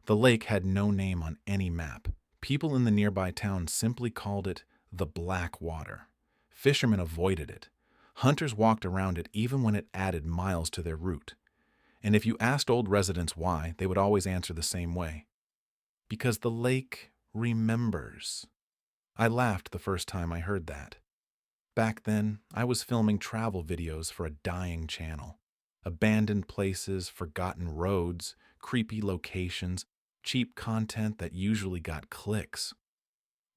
The lake had no name on any map. People in the nearby town simply called it the Black Water. Fishermen avoided it. Hunters walked around it even when it added miles to their route. And if you asked old residents why, they would always answer the same way. Because the lake remembers. I laughed the first time I heard that. Back then, I was filming travel videos for a dying channel. Abandoned places, forgotten roads, creepy locations, cheap content that usually got clicks.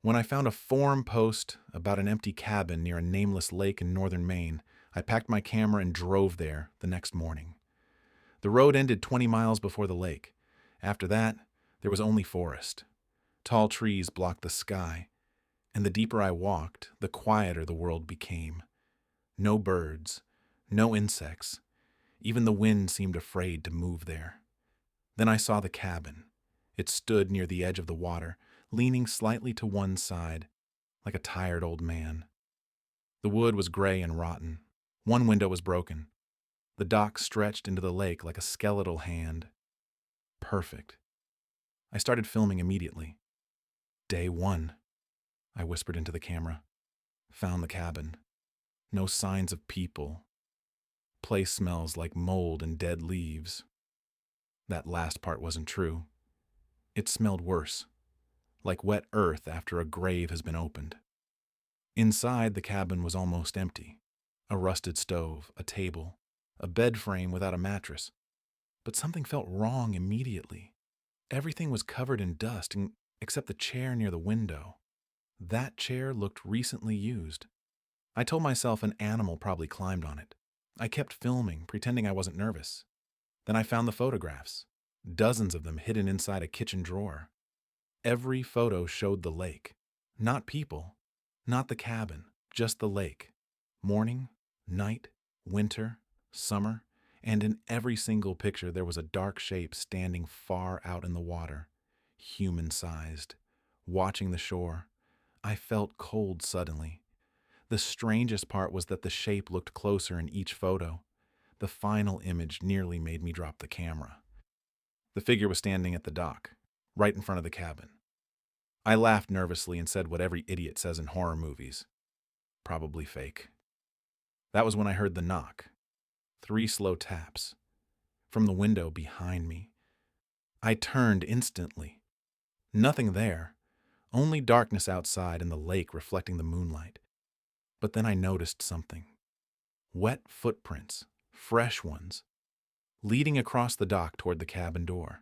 When I found a forum post about an empty cabin near a nameless lake in northern Maine, I packed my camera and drove there the next morning. The road ended 20 miles before the lake. After that, there was only forest. Tall trees blocked the sky, and the deeper I walked, the quieter the world became. No birds, no insects. Even the wind seemed afraid to move there. Then I saw the cabin. It stood near the edge of the water, leaning slightly to one side, like a tired old man. The wood was gray and rotten. One window was broken. The dock stretched into the lake like a skeletal hand. Perfect. I started filming immediately. Day 1, I whispered into the camera. Found the cabin. No signs of people. Place smells like mold and dead leaves. That last part wasn't true. It smelled worse, like wet earth after a grave has been opened. Inside, the cabin was almost empty. A rusted stove, a table, a bed frame without a mattress. But something felt wrong immediately. Everything was covered in dust, except the chair near the window. That chair looked recently used. I told myself an animal probably climbed on it. I kept filming, pretending I wasn't nervous. Then I found the photographs, dozens of them hidden inside a kitchen drawer. Every photo showed the lake. Not people, not the cabin, just the lake. Morning, night, winter, summer, and in every single picture there was a dark shape standing far out in the water, human-sized, watching the shore. I felt cold suddenly. The strangest part was that the shape looked closer in each photo. The final image nearly made me drop the camera. The figure was standing at the dock, right in front of the cabin. I laughed nervously and said what every idiot says in horror movies. Probably fake. That was when I heard the knock. 3 slow taps. From the window behind me. I turned instantly. Nothing there. Only darkness outside and the lake reflecting the moonlight. But then I noticed something. Wet footprints, fresh ones, leading across the dock toward the cabin door.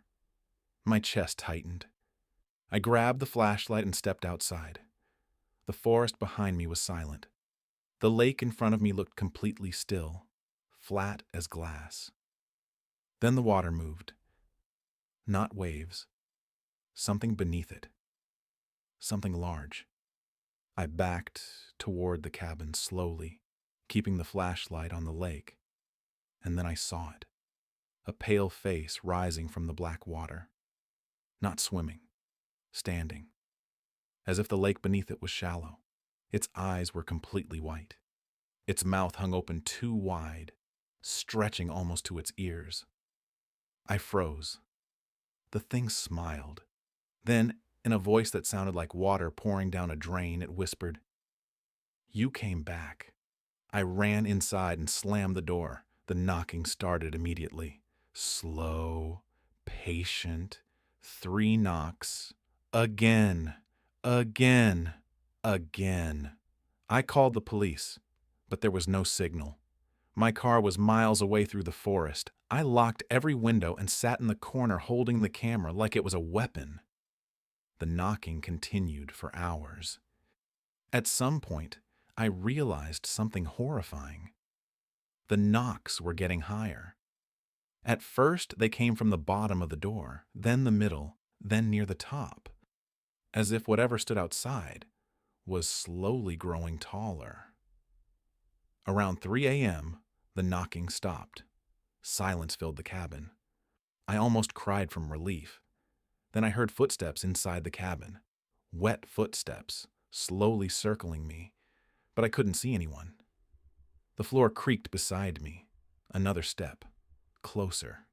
My chest tightened. I grabbed the flashlight and stepped outside. The forest behind me was silent. The lake in front of me looked completely still, flat as glass. Then the water moved. Not waves. Something beneath it. Something large. I backed toward the cabin slowly, keeping the flashlight on the lake. And then I saw it. A pale face rising from the black water. Not swimming. Standing. As if the lake beneath it was shallow. Its eyes were completely white. Its mouth hung open too wide, stretching almost to its ears. I froze. The thing smiled. Then, in a voice that sounded like water pouring down a drain, it whispered, "You came back." I ran inside and slammed the door. The knocking started immediately. Slow, patient, 3 knocks. Again, again, again. I called the police, but there was no signal. My car was miles away through the forest. I locked every window and sat in the corner holding the camera like it was a weapon. The knocking continued for hours. At some point, I realized something horrifying. The knocks were getting higher. At first, they came from the bottom of the door, then the middle, then near the top, as if whatever stood outside was slowly growing taller. Around 3 a.m., the knocking stopped. Silence filled the cabin. I almost cried from relief. Then I heard footsteps inside the cabin. Wet footsteps, slowly circling me, but I couldn't see anyone. The floor creaked beside me. Another step. Closer.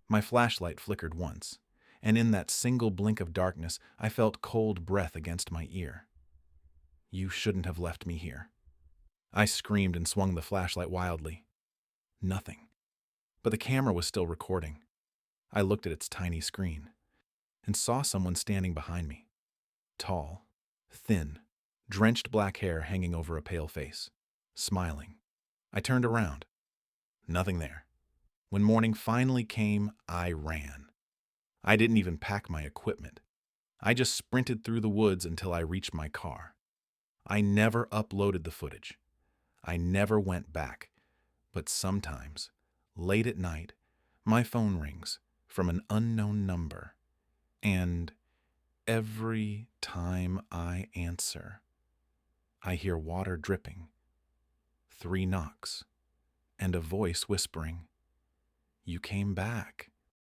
My flashlight flickered once, and in that single blink of darkness, I felt cold breath against my ear. You shouldn't have left me here. I screamed and swung the flashlight wildly. Nothing. But the camera was still recording. I looked at its tiny screen and saw someone standing behind me. Tall, thin, drenched black hair hanging over a pale face, smiling. I turned around. Nothing there. When morning finally came, I ran. I didn't even pack my equipment. I just sprinted through the woods until I reached my car. I never uploaded the footage. I never went back. But sometimes, late at night, my phone rings from an unknown number. And every time I answer, I hear water dripping, 3 knocks, and a voice whispering, "You came back."